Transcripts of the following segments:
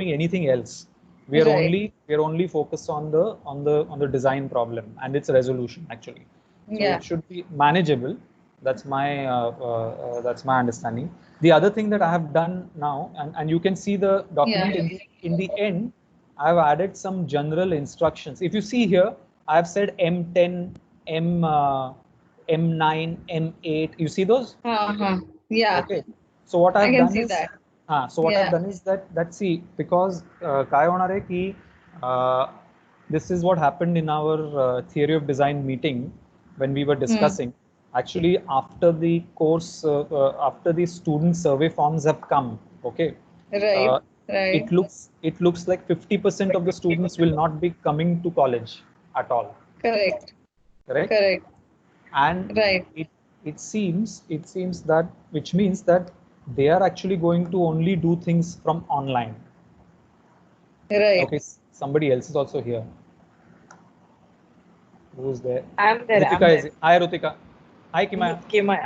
doing anything else. We are Right. only focused on the design problem and its resolution actually. So Yeah. it should be manageable. That's my understanding. The other thing that I have done now, and you can see the document Yeah. in the end, I have added some general instructions. If you see here, I have said M10, M9, M8. You see those? Uh-huh. Yeah. Okay. So what I I've can done see is, that. so what I've Yeah. done is that see, because काय होणार आहे की this is what happened in our theory of design meeting when we were Hmm. discussing. Actually, after the course, after the student survey forms have come, okay, Right. uh, Right. it looks like 50% of the students will not be coming to college at all, Correct. correct? Correct. And Right. it seems that, which means that they are actually going to only do things from online. Right. Okay, somebody else is also here. Who's there? I'm there. Ritika I'm is. there. Hi, Ritika. Hi, Kimaya. Kimaya.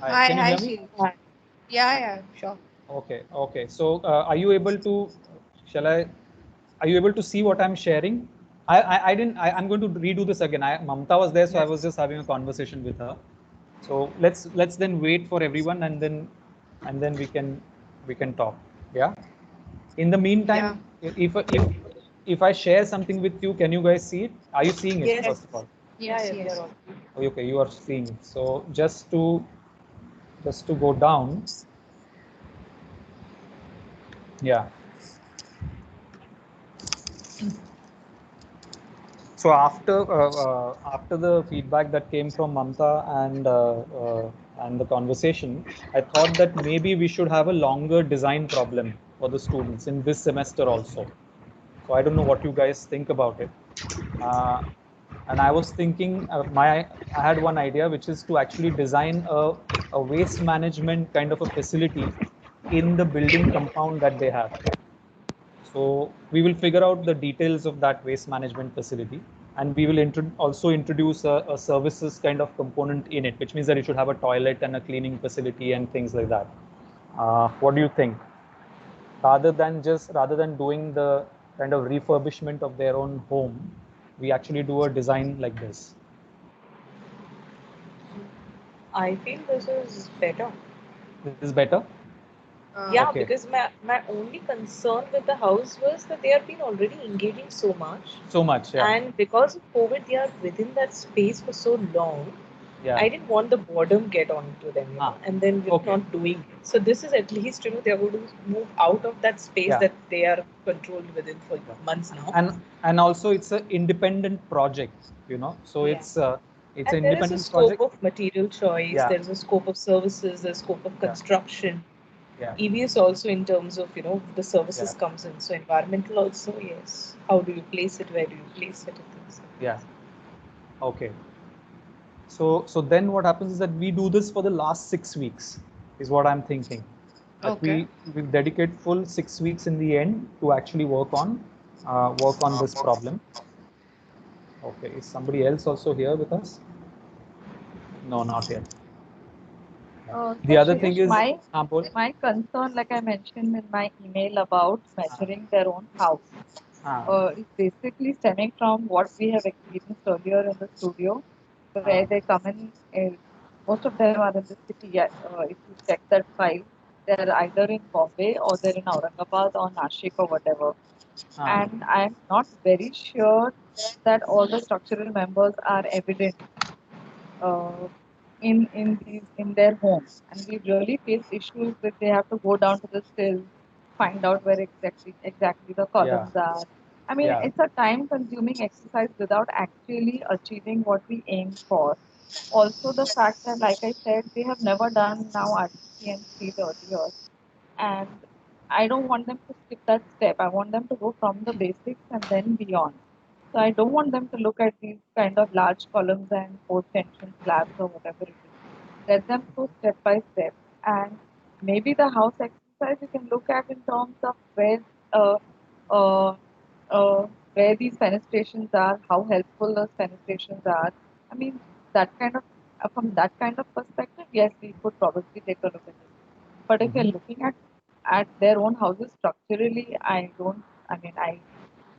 Hi, Hi, can you hi, hear me? Shiv. Hi. Yeah, sure. Okay, okay. So, are you able to? Shall I? Are you able to see what I'm sharing? I didn't. I'm going to redo this again. Mamta was there, so I was just having a conversation with her. So let's then wait for everyone, and then we can talk. Yeah. In the meantime, Yeah. if I share something with you, can you guys see it? Are you seeing it Yes. first of all? Yeah, Yes, yes, we are yes. all. Okay, you are seeing it. So just to go down. Yeah. So after the feedback that came from Mamta and the conversation, I thought that maybe we should have a longer design problem for the students in this semester also. So I don't know what you guys think about it. And I was thinking, I had one idea, which is to actually design a waste management kind of a facility in the building compound that they have. So we will figure out the details of that waste management facility, and we will also introduce a services kind of component in it, which means that it should have a toilet and a cleaning facility and things like that. What do you think? Rather than doing the kind of refurbishment of their own home, we actually do a design like this. I feel this is better. This is better. Yeah, Okay. because my only concern with the house was that they have been already engaging so much. So much, yeah. And because of COVID, they are within that space for so long. Yeah. I didn't want the boredom get onto them, and then we're Okay. not doing it. So this is at least, they're going to move out of that space Yeah. that they are controlled within for months now. And also it's an independent project, so Yeah. it's an And there is a independent scope project. of material choice, Yeah. there is a scope of services, there's scope of construction. Yeah. EVS also in terms of, the services Yeah. comes in. So environmental also, yes. How do you place it? Where do you place it? And things like that. Yeah. Okay. So then what happens is that we do this for the last 6 weeks, is what I'm thinking. That Okay. we dedicate full 6 weeks in the end to actually work on this problem. Okay. Is somebody else also here with us? No, not yet. The So other thing Shirish, is, my concern, like I mentioned in my email about measuring their own house, is basically stemming from what we have experienced earlier in the studio, where they come in. Most of them are in the city. If you check that file, they're either in Bombay or they're in Aurangabad or Nashik or whatever. And I'm not very sure that all the structural members are evident uh, in their homes, and we really face issues that they have to go down to the sill, find out where exactly the columns are. I mean, Yeah. it's a time consuming exercise without actually achieving what we aim for. Also, the fact that, like I said, they have never done now RCC and SEED earlier, and I don't want them to skip that step. I want them to go from the basics and then beyond. So I don't want them to look at these kind of large columns and post tension slabs or whatever it is. Let them go step by step. And maybe the house exercise you can look at in terms of uh, uh, where these fenestrations are, how helpful those fenestrations are. I mean, that kind of from that kind of perspective, yes, we could probably take a look at it. But if you're looking at at their own houses structurally, I don't. I mean,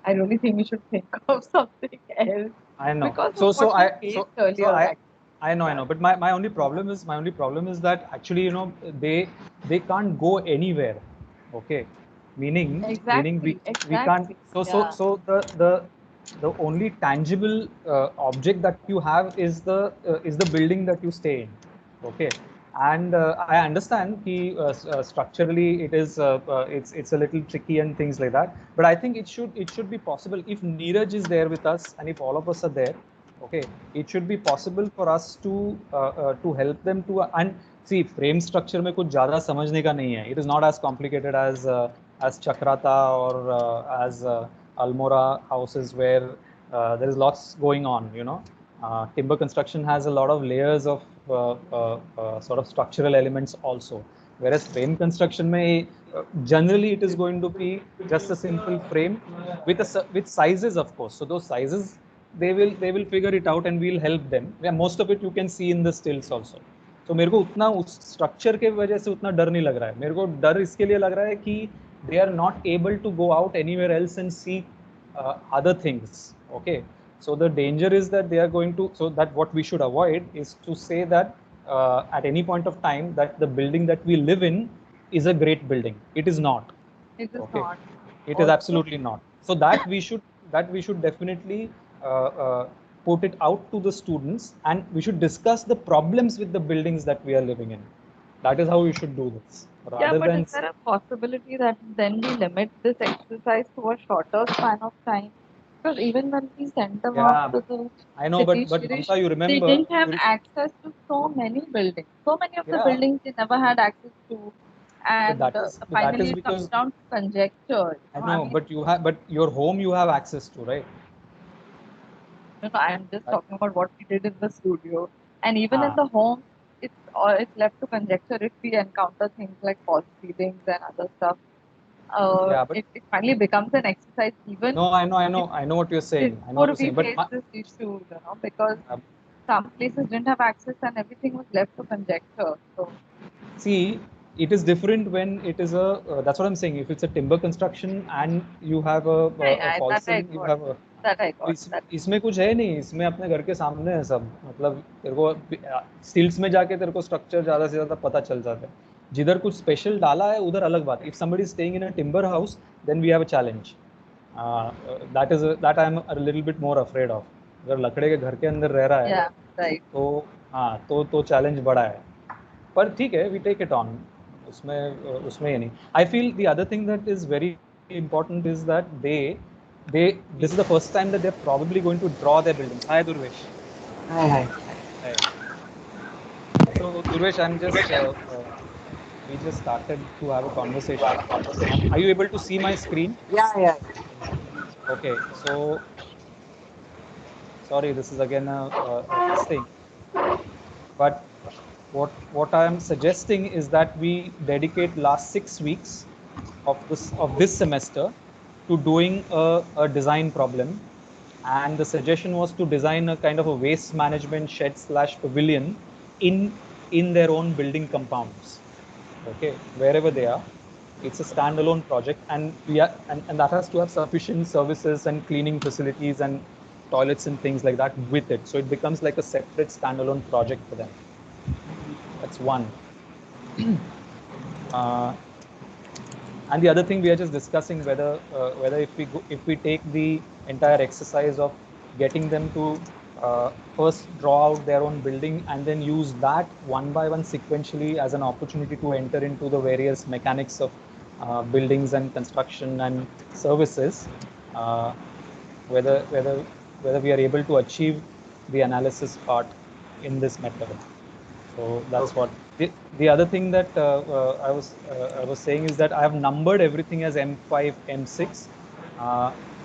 I really think we should think of something else I know. because So of what you faced earlier. I know. But my only problem is that actually, you know, they can't go anywhere. Okay. Meaning we can't. Exactly. Yeah. So the only tangible object that you have is the building that you stay in. Okay. And I understand structurally it's a little tricky and things like that. But I think it should be possible if Neeraj is there with us and if all of us are there. Okay, it should be possible for us to help them to and see frame structure में कुछ ज़्यादा समझने का नहीं है. It is not as complicated as Chakrata or as Almora houses where there is lots going on. You know, timber construction has a lot of layers of sort of structural elements also. Whereas frame construction may generally it is going to be just a simple frame with sizes, of course. So those sizes they will figure it out and we'll help them. Yeah, most of it you can see in the stills also. So मेरे को उतना उस structure के वजह से उतना डर नहीं लग रहा है. मेरे को डर इसके लिए लग रहा है कि they are not able to go out anywhere else and see other things. Okay. So the danger is that they are going to. So that what we should avoid is to say that at any point of time that the building that we live in is a great building. It is not. It is not. It is absolutely not. So that we should definitely put it out to the students, and we should discuss the problems with the buildings that we are living in. That is how we should do this. Yeah, but is there a possibility that then we limit this exercise to a shorter span of time? Because even when we sent them out to the I know, but Mamta, you remember they didn't have access to so many buildings. So many of the buildings they never had access to, and finally it comes down to conjecture. I know, but your home you have access to, right? No, I am just talking about what we did in the studio, and even in the home, it's left to conjecture if we encounter things like false ceilings and other stuff. It finally becomes an exercise. Even no, I know what you're saying. I know what you're saying, but this issue, because some places didn't have access and everything was left to conjecture. So see, it is different when it is a. That's what I'm saying. If it's a timber construction and you have a false ceiling, you have a. इसमें कुछ है नहीं, इसमें अपने घर के सामने है सब. मतलब तेरे को स्टिल्स में जाके तेरे को स्ट्रक्चर ज़्यादा से ज़्यादा पता चल जाता है. जिधर कुछ स्पेशल डाला है उधर अलग बात. If somebody is staying in a timber house, then we have a challenge. That I am a little bit more afraid of. अगर लकड़े के घर के अंदर रह रहा है, तो चैलेंज बड़ा है. पर ठीक है, we take it on. उसमें ये नहीं. I feel the other thing that is very important is that this is the first time that they're probably going to draw their buildings. Hi, Durvesh. Hi. So, Durvesh, we just started to have a conversation. Are you able to see my screen? Yeah. Okay. So, sorry, this is again a thing. But what I am suggesting is that we dedicate last 6 weeks of this semester to doing a design problem, and the suggestion was to design a kind of a waste management shed / pavilion in their own building compounds. Okay, wherever they are, it's a standalone project, and that has to have sufficient services and cleaning facilities and toilets and things like that with it. So it becomes like a separate standalone project for them. That's one. And the other thing we are just discussing whether if we take the entire exercise of getting them to first draw out their own building and then use that one by one sequentially as an opportunity to enter into the various mechanics of buildings and construction and services, whether we are able to achieve the analysis part in this method. So that's what. The other thing that I was saying is that I have numbered everything as M5, M6,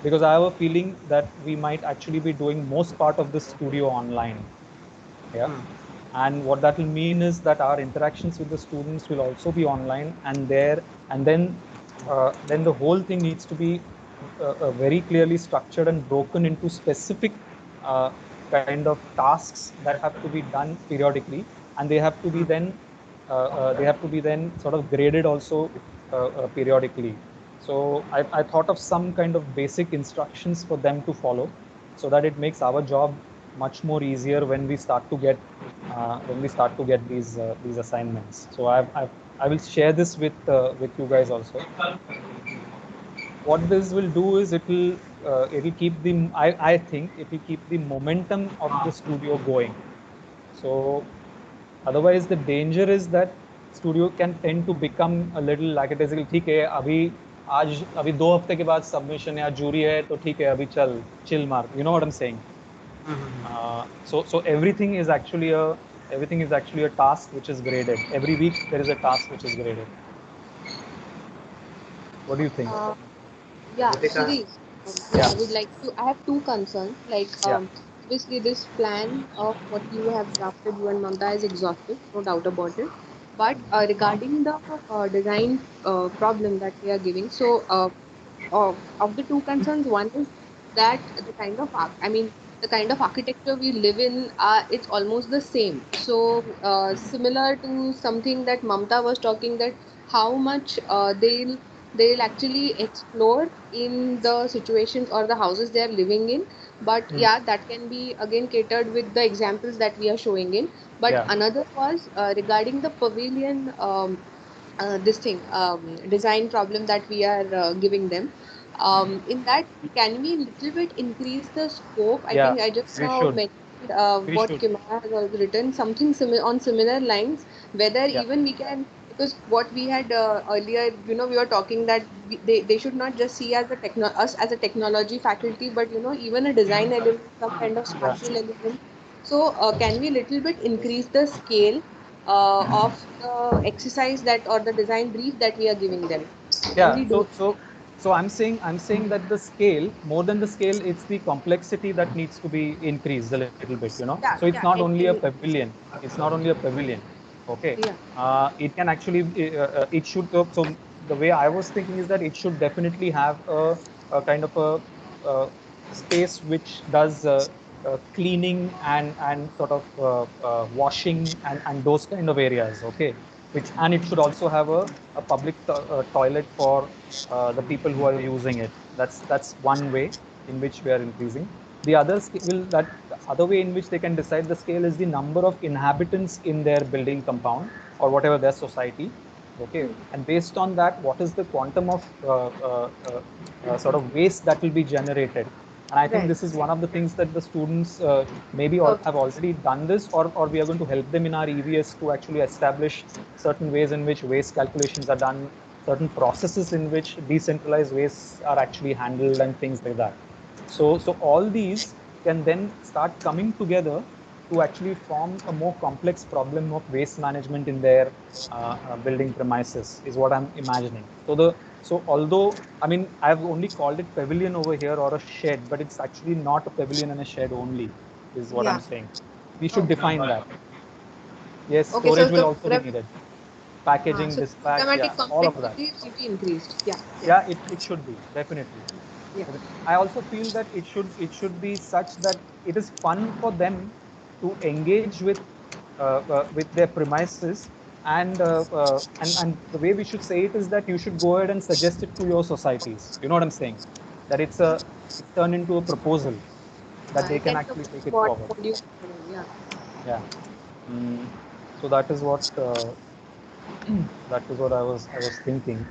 because I have a feeling that we might actually be doing most part of the studio online. Yeah, and what that will mean is that our interactions with the students will also be online, and then the whole thing needs to be very clearly structured and broken into specific kind of tasks that have to be done periodically. And they have to be then sort of graded also periodically. So I thought of some kind of basic instructions for them to follow, so that it makes our job much more easier when we start to get these assignments. So I will share this with you guys also. What this will do is it'll keep the I think it will keep the momentum of the studio going. So otherwise the danger is that studio can tend to become a little lackadaisical. ठीक है, अभी 2 हफ्ते के बाद submission या jury है तो ठीक है, अभी चल chill मार. You know what I'm saying? So everything is actually a task which is graded. Every week there is a task which is graded. What do you think? Yeah, Ritika. Shri, I would like to. I have two concerns. Like, obviously, this plan of what you have drafted, you and Mamta, is exhaustive, no doubt about it. But regarding the design problem that we are giving, so of the two concerns, one is that the kind of the kind of architecture we live in, it's almost the same. So similar to something that Mamta was talking, that how much they'll actually explore in the situations or the houses they are living in. But yeah, that can be again catered with the examples that we are showing in. But another was regarding the pavilion, this thing, design problem that we are giving them. In that, can we little bit increase the scope? I think I just now mentioned what Kimara has also written, something similar on similar lines, whether even we can, because what we had earlier, we were talking that they should not just see as us as a technology faculty, but even a design element, some kind of spatial element. So can we little bit increase the scale of the exercise that, or the design brief that we are giving them? Can we do? So I'm saying that the scale, more than the scale, it's the complexity that needs to be increased a little bit, So it's not only a pavilion. It's not only a pavilion. Okay. It can actually, it should, so the way I was thinking is that it should definitely have a kind of a space which does cleaning and sort of washing and those kind of areas. Okay. And it should also have a public toilet for the people who are using it. That's one way in which we are increasing. The other way in which they can decide the scale is the number of inhabitants in their building compound or whatever their society. Okay, and based on that, what is the quantum of sort of waste that will be generated? And I think this is one of the things that the students maybe have already done this, or we are going to help them in our EVS to actually establish certain ways in which waste calculations are done, certain processes in which decentralized wastes are actually handled and things like that. So all these can then start coming together to actually form a more complex problem of waste management in their building premises, is what I'm imagining. So although, I mean, I've only called it pavilion over here or a shed, but it's actually not a pavilion and a shed only, is what I'm saying. We should define that. Yes, storage will also be needed. Packaging, dispatch, all of that. Will be increased. Yeah, it should be, definitely. I also feel that it should be such that it is fun for them to engage with their premises, and the way we should say it is that you should go ahead and suggest it to your societies. You know what I'm saying? That it's turned into a proposal that they can actually take it forward. Yeah. So that is what I was thinking.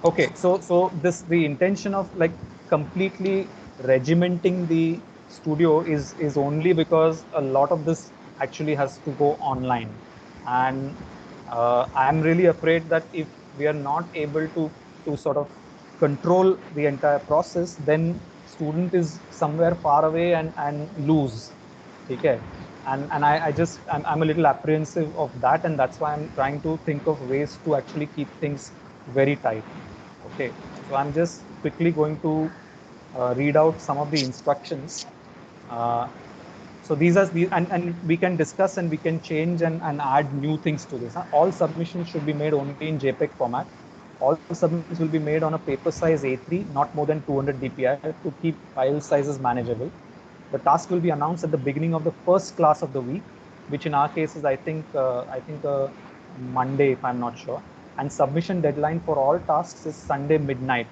Okay, so the intention of like completely regimenting the studio is only because a lot of this actually has to go online, and I'm really afraid that if we are not able to sort of control the entire process, then student is somewhere far away and lose. Okay, and I'm a little apprehensive of that, and that's why I'm trying to think of ways to actually keep things very tight. Okay, so I'm just quickly going to read out some of the instructions. So these are and we can discuss and we can change and add new things to this. All submissions should be made only in JPEG format. All submissions will be made on a paper size A3, not more than 200 dpi, to keep file sizes manageable. The task will be announced at the beginning of the first class of the week, which in our case is I think Monday, if I'm not sure. And submission deadline for all tasks is Sunday midnight.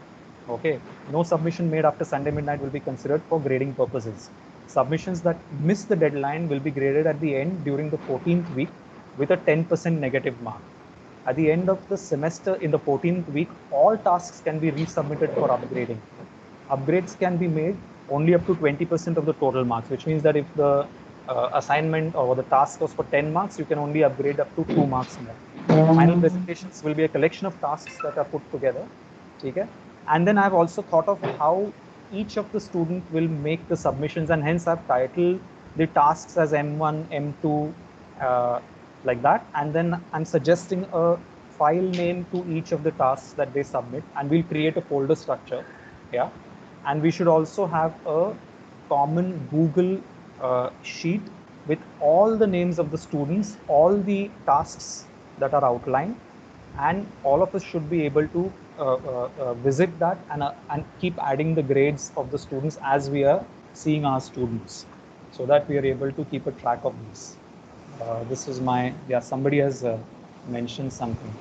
Okay, no submission made after Sunday midnight will be considered for grading purposes. Submissions that miss the deadline will be graded at the end during the 14th week with a 10% negative mark. At the end of the semester in the 14th week, all tasks can be resubmitted for upgrading. Upgrades can be made only up to 20% of the total marks, which means that if the assignment or the task was for 10 marks, you can only upgrade up to 2 marks more. Final presentations will be a collection of tasks that are put together. Okay? And then I've also thought of how each of the student will make the submissions, and hence I've titled the tasks as M1, M2, like that. And then I'm suggesting a file name to each of the tasks that they submit, and we'll create a folder structure. Yeah. And we should also have a common Google sheet with all the names of the students, all the tasks that are outlined, and all of us should be able to visit that and keep adding the grades of the students as we are seeing our students, so that we are able to keep a track of this. This is my, yeah, somebody has mentioned something.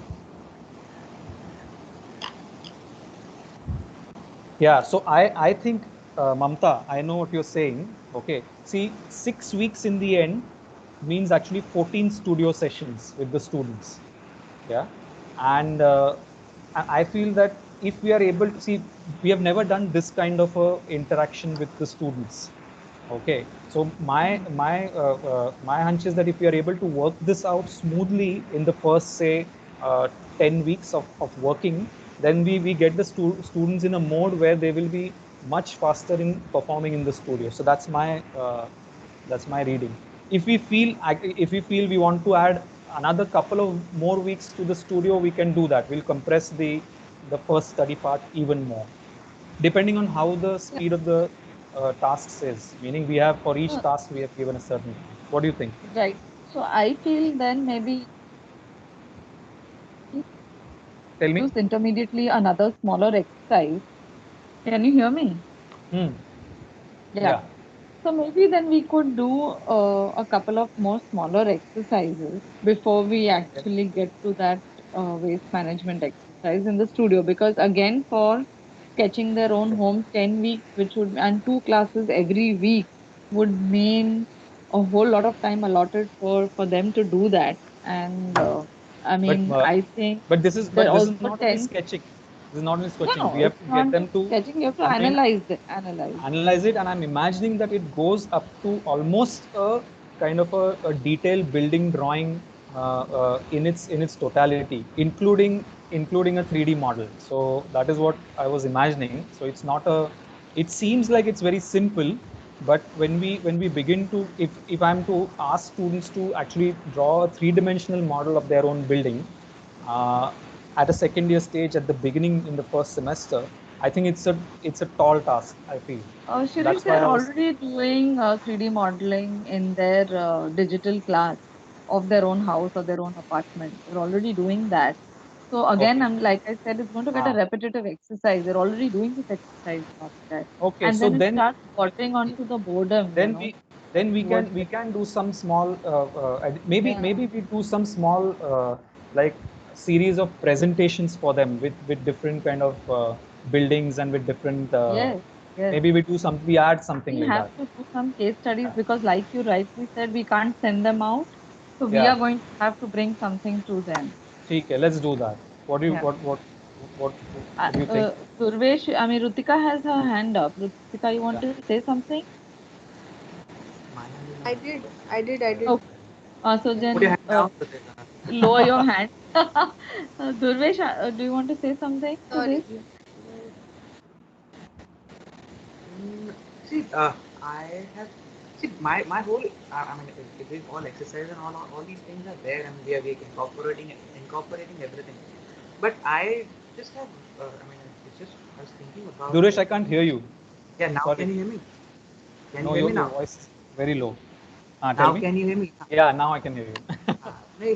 Yeah, so I think, Mamta, I know what you're saying. Okay, see, 6 weeks in the end means actually 14 studio sessions with the students. Yeah, and I feel that if we are able to see, we have never done this kind of a interaction with the students. Okay, so my hunch is that if we are able to work this out smoothly in the first, say, 10 weeks of working, then we get the students in a mode where they will be much faster in performing in the studio. So that's my reading. If we feel we want to add another couple of more weeks to the studio, we can do that. We'll compress the first study part even more, depending on how the speed of the tasks is. Meaning, we have for each task we have given a certain time. What do you think? Right. So I feel then maybe Tell me. use intermediately another smaller exercise. Can you hear me? Hmm. Yeah. So maybe then we could do a couple of more smaller exercises before we actually get to that waste management exercise in the studio. Because again, for sketching their own home, 10 weeks, which would, and 2 classes every week would mean a whole lot of time allotted for them to do that. And I But mean, I think this is there this is also not only 10. sketching. This is not only No, sketching. no, We have it's to get not them just to, sketching. You have to I mean, analyze. analyze it, and I'm imagining that it goes up to almost a kind of a detailed building drawing in its totality, including a 3D model. So that is what I was imagining. So it's not a. It seems like it's very simple, but when we begin to, if I'm to ask students to actually draw a 3-dimensional model of their own building, uh, at a second year stage at the beginning in the first semester, I think it's a tall task, I feel. Shirish, That's why they're I was. already doing 3D modeling in their digital class of their own house or their own apartment. They're already doing that. So again, Okay. I'm like I said, it's going to get a repetitive exercise. They're already doing this exercise up there, Okay. and So then it starts bordering onto the boredom. then we then we Towards can do some small, maybe yeah. we do some small, like, series of presentations for them with different kind of buildings and with different, Yes, yes. maybe we add something We like have that. to do some case studies Yeah. because, like you rightly said, we can't send them out. So we Yeah. are going to have to bring something to them. Okay, let's do that. What do you Yeah. what what do you think? Durvesh, I mean, Rutika has her hand up. Rutika, you want Yeah. to say something? My hand is I not did. up. I did. I did. Okay. So Put your then hand down, Pratika. lower your hand. Durvesh, do you want to say something to this? Sorry. See, I have see my whole. I mean, it is all exercise and all these things are there, and we are incorporating everything. But I just have. I mean, it's just I was thinking about Duresh, it. I can't hear you. Yeah, now Sorry. can you hear me? Can you No, hear me your now? voice is very low. Tell Now me. can you hear me? Yeah, now I can hear you. नहीं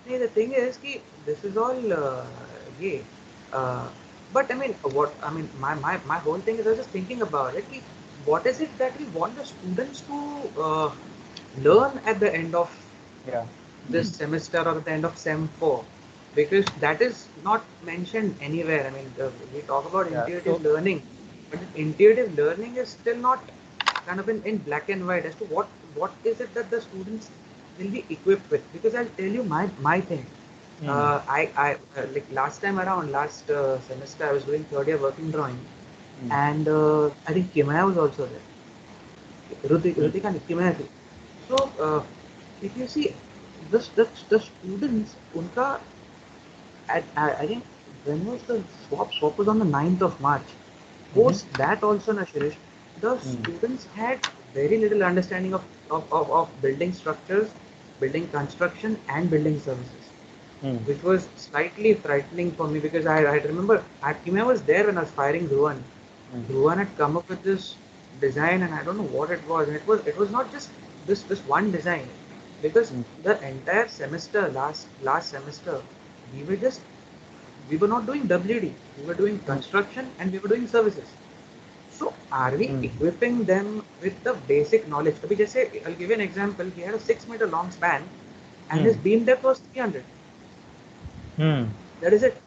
नहीं the thing is कि this is all ये uh, but I mean what I mean my whole thing is I was just thinking about it कि what is it that we want the students to learn at the end of Yeah. this semester or at the end of Sem 4, because that is not mentioned anywhere. I mean, we talk about Yeah. intuitive So learning, but intuitive learning is still not kind of in black and white as to what is it that the students will be equipped with. Because I'll tell you my thing. Like last time around, last semester, I was doing third year working drawing, and I think Kimaya was also there. Rutika and Kimaya. So if you see the students, unka I think when was the swap? Swap was on the 9th of March. Post that also, Nashirish, the students had very little understanding of building structures, building construction, and building services, which was slightly frightening for me because I remember Kimia was there when I was firing Dhruvan. Dhruvan had come up with this design, and I don't know what it was. And it was not just this one design, because the entire semester, last semester, we were just we were not doing WD, we were doing construction and we were doing services. So are we equipping them with the basic knowledge? Abhi jaise, I'll give you an example. He had a 6 meter long span and his beam depth was 300. That is it.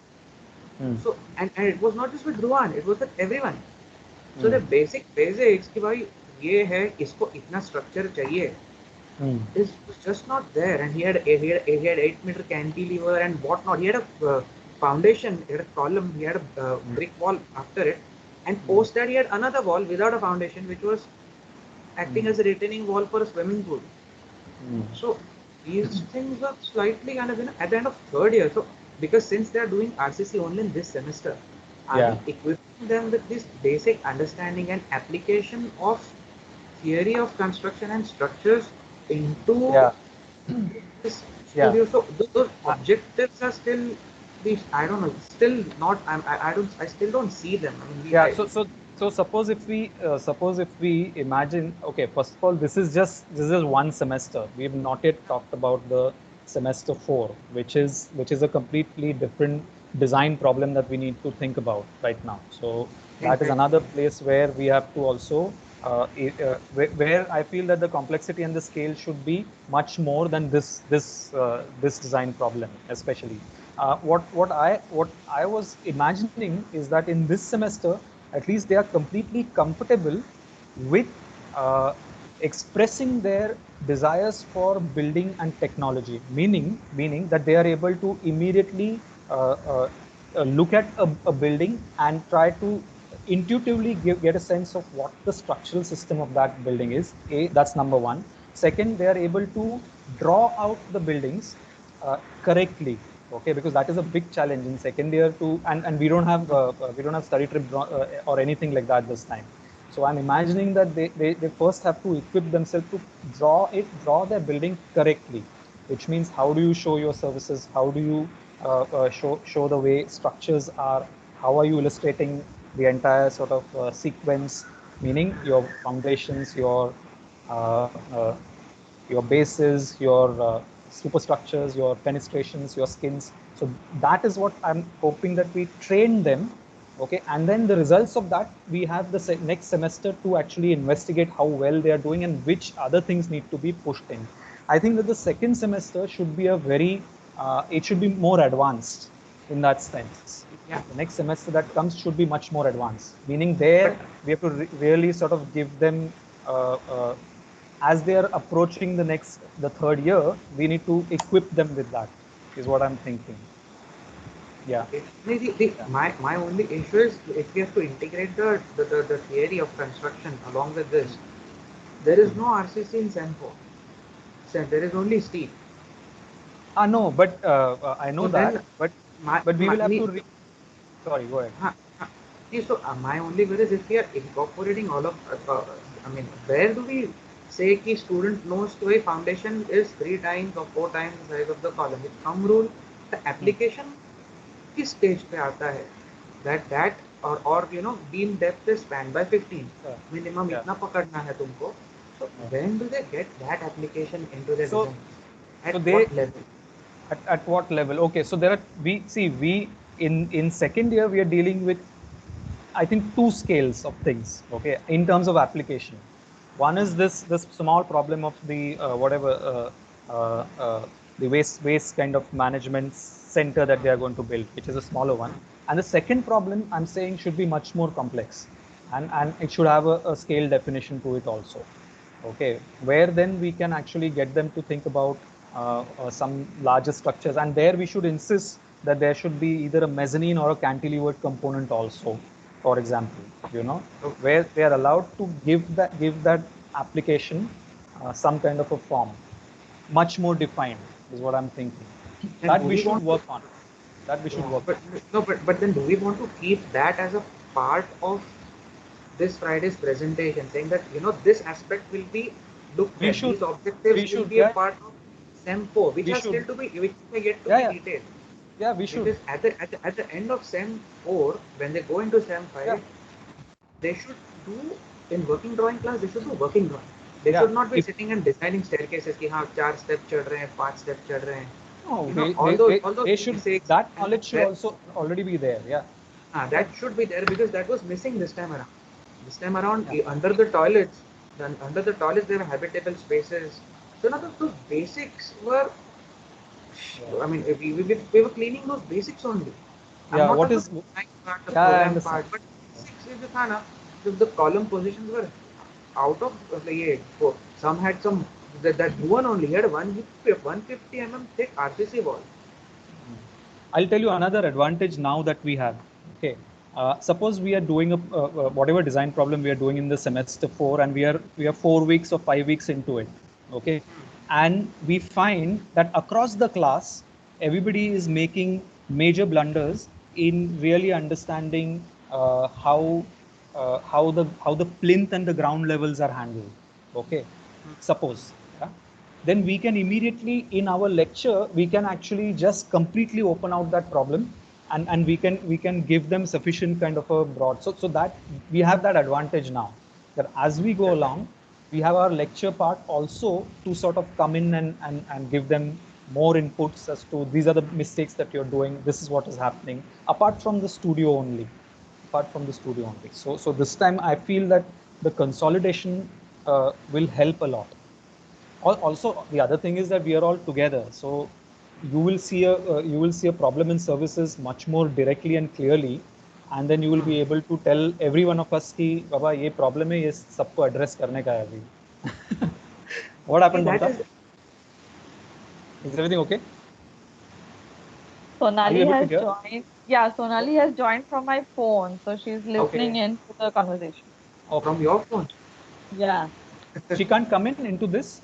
So and it was not just with Dhruvan, it was with everyone. So the basic basics कि भाई ये है, इसको इतना structure चाहिए, is just not there. And he had 8 meter cantilever and whatnot. He had a foundation, he had a column, he had a brick wall after it, and post that he had another wall without a foundation, which was acting as a retaining wall for a swimming pool. So these things were slightly kind of, at the end of third year. So because since they are doing RCC only in this semester, are we equipping them with this basic understanding and application of theory of construction and structures into this studio? So those objectives are still these. I don't know. Still not. I don't. I still don't see them. I mean, So suppose if we imagine, okay, first of all, this is just one semester. We have not yet talked about the semester 4, which is a completely different design problem that we need to think about right now. So that is another place where we have to also where I feel that the complexity and the scale should be much more than this design problem, especially. What I was imagining is that in this semester, at least they are completely comfortable with expressing their desires for building and technology, meaning that they are able to immediately look at a building and try to intuitively get a sense of what the structural system of that building is. That's number one. Second, they are able to draw out the buildings correctly. Okay, because that is a big challenge in second year too, and we don't have study trip or anything like that this time. So I'm imagining that they first have to equip themselves to draw their building correctly, which means how do you show your services, how do you show the way structures are, how are you illustrating the entire sort of sequence, meaning your foundations, uh, uh, your bases, your superstructures, your fenestrations, your skins. So that is what I'm hoping that we train them. Okay, and then the results of that, we have the next semester to actually investigate how well they are doing and which other things need to be pushed in. I think that the second semester should be it should be more advanced in that sense. Yeah. The next semester that comes should be much more advanced, meaning there we have to really sort of give them as they are approaching the third year, we need to equip them with that, is what I'm thinking. Yeah. My only issue is if we have to integrate the theory of construction along with this, there is no RCC in Sem 4. So there is only steel. No, but I know So that, then but we will have to. Sorry, go ahead. So my only worry is if we are incorporating all of, I mean, where do we say कि student knows to a foundation is 3 times or 4 times the size of the column? With thumb rule, the application किस stage पे आता है? That or beam depth is spanned by 15. Minimum इतना पकड़ना है तुमको. So when do they get that application into their design? At what level? At what level? Okay, so there are we in second year we are dealing with, I think, 2 scales of things. Okay, in terms of application, one is this small problem of the the waste kind of management center that they are going to build, which is a smaller one. And the second problem I'm saying should be much more complex, and it should have a scale definition to it also. Okay, where then we can actually get them to think about some larger structures, and there we should insist that there should be either a mezzanine or a cantilevered component also, for example, where they are allowed to give that application some kind of a form, much more defined, is what I'm thinking. And That we should work on. That we should work but on. no, but then do we want to keep that as a part of this Friday's presentation, saying that this aspect will be looked at, these objectives will be a part of SEM 4, which has still to be, which may get to be detailed. Yeah, we should. Because at the end of SEM 4, when they go into SEM 5, they should do, in working drawing class, they should do working drawing. They should not be sitting and designing staircases कि हाँ 4 step चढ़ रहे हैं, 5 step चढ़ रहे हैं. No, they should. That knowledge should also already be there. Yeah. That should be there, because that was missing this time around. This time around, under the toilets, there were habitable spaces. So now those basics were. I mean, we were cleaning those basics only. Yeah. What is? The program part, but basics is the column positions were out of some had some that one only had 150 mm thick RCC wall. I'll tell you another advantage now that we have. Okay, suppose we are doing whatever design problem we are doing in the semester 4, and we are 4 weeks or 5 weeks into it. Okay, and we find that across the class, everybody is making major blunders in really understanding how the plinth and the ground levels are handled. Okay, suppose. Then we can immediately in our lecture we can actually just completely open out that problem, and we can give them sufficient kind of a broad, so that we have that advantage now, that as we go along we have our lecture part also to sort of come in and give them more inputs as to these are the mistakes that you're doing, this is what is happening, apart from the studio only. So this time I feel that the consolidation will help a lot. Also, the other thing is that we are all together, so you will see a problem in services much more directly and clearly, and then you will be able to tell every one of us कि बाबा ये problem है, ये सबको address करने का है अभी. What happened, Mamta? Is everything okay? Sonali has joined. Yeah, Sonali has joined from my phone, so she's listening in to the conversation. Oh, from your phone? Yeah. She can't come into this?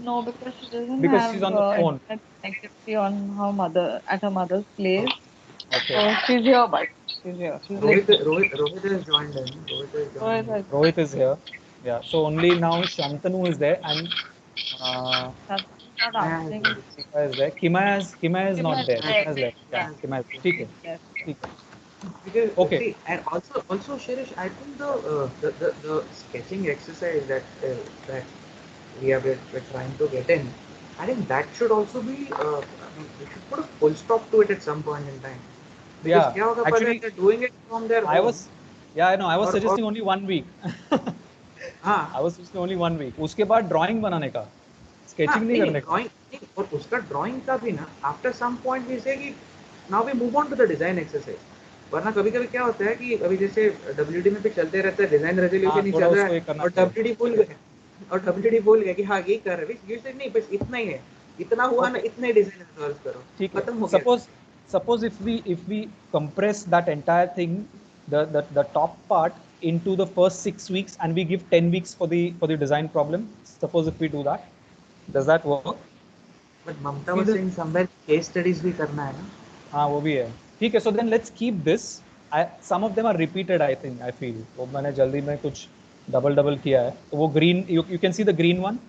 No, because she doesn't have she's on the phone. Connectivity on her mother's place. Okay. So she's here, but she's here. Rohit has joined in. Rohit is here. Yeah. So only now Shantanu is there, and Kima is there. Kima is not there. Kima is left. Yeah. Kima is there. Because, okay. See, and also Shirish, I think the sketching exercise that we're trying to get in, I think that should also be. We should put a full stop to it at some point in time. Because actually, they're doing it from their home. I know. I was suggesting only 1 week. I was suggesting only 1 week. उसके बाद drawing बनाने का, sketching नहीं करने का. और उसका drawing का भी ना, after some point we say कि now we move on to the design exercise. वरना कभी-कभी क्या होता है कि अभी जैसे WD में भी चलते रहता है, डिजाइन रेजोल्यूशन नहीं चल रहा है, और WD भूल गए कि हाँ ये कर रहे हैं, ये नहीं बस इतना ही है, इतना हुआ ना, इतने डिजाइन सॉल्व करो, खत्म हो गया. Suppose if we compress that entire thing, the top part into the first 6 weeks, and we give 10 weeks for the design problem. Suppose if we do that, does that work? But Mamta was saying somewhere case studies भी करना है ना. हाँ वो भी है. ठीक है. So then let's keep this. Some of them are repeated. I think I feel. वो मैंने जल्दी में कुछ double किया है. तो वो green, you can see the green one.